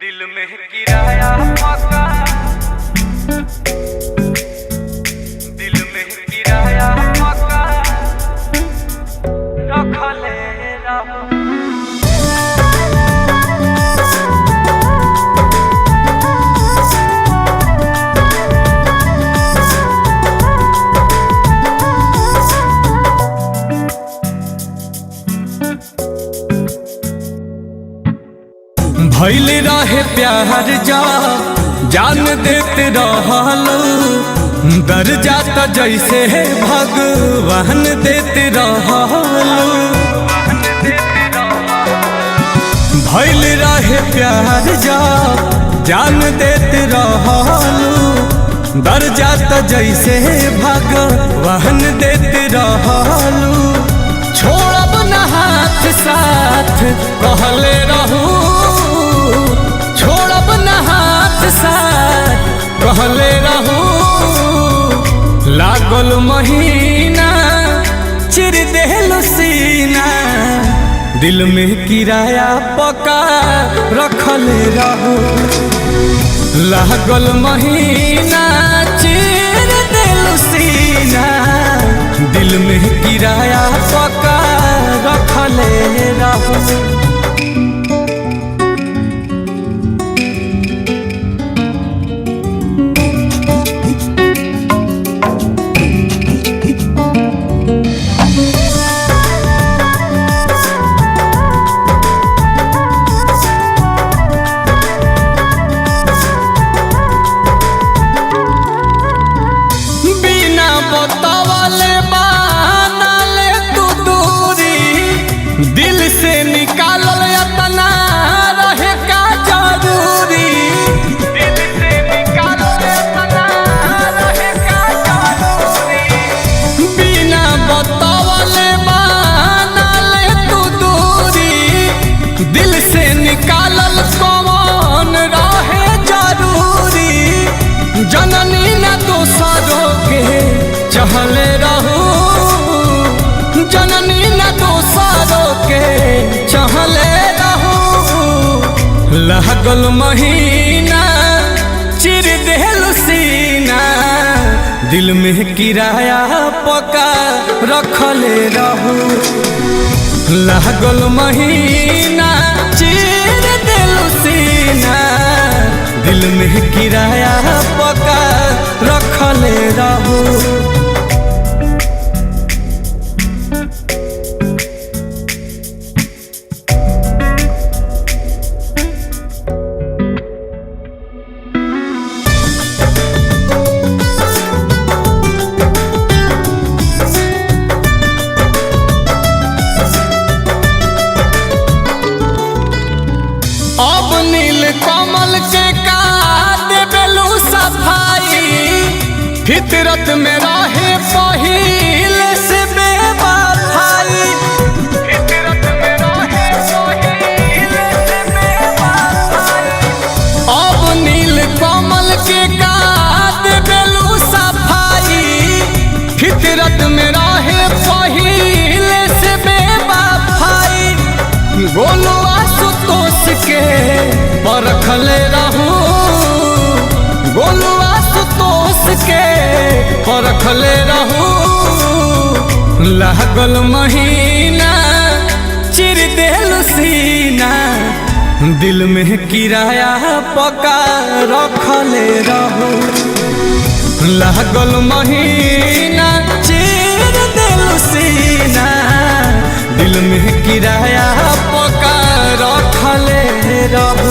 दिल में किराया पका, दिल में किराया पका रखले रहो। भइल रहे प्यार जा जान देते रहलो, दर जाता जैसे भगवान देते रहलो। भइल रहे प्यार जा जान देते रहलो, दर जाता जैसे भगवान देते रहलो। छोड़ब न हाथ साथ कहले रहू, छोड़ब न हाथ साथ कहले रहू। लागल महीना चिर देहलो सीना, दिल में किराया पका रखले रहू। लागल महीना चिर देहलो सीना, दिल में किराया पका रखले रहू। दिल से निकालल अपना रहे का जरूरी, दिल से निकालल अपना रहे का जरूरी। बिना बतावले बनाले तू दूरी, दिल से निकालल कौन रहे जरूरी। जननी न दोसरों के चहले रहू, जननी न दोसरों के चहले रहू। लागल महीना चिर देहलो सीना, दिल में किराया पका रखले रहू। लागल महीना चिर देहलो सीना, दिल में किराया पका रखले रहू। अब नील कमल के का देबेलू सफाई, फितरत में रहे पहिले से बेवफाई। फितरत में रहे पहिले से बेवफाई। अब नील कमल के का देबेलू सफाई, फितरत में रहे पहिले से बेवफाई। गोलू आशुतोष के परखले रहू, गोलू आशुतोष के परखले रहू। लागल महीना चिर देहलो सीना, दिल में किराया पका रखले रहू। लागल महीना चिर देहलो सीना, दिल में किराया पका रखले रहू।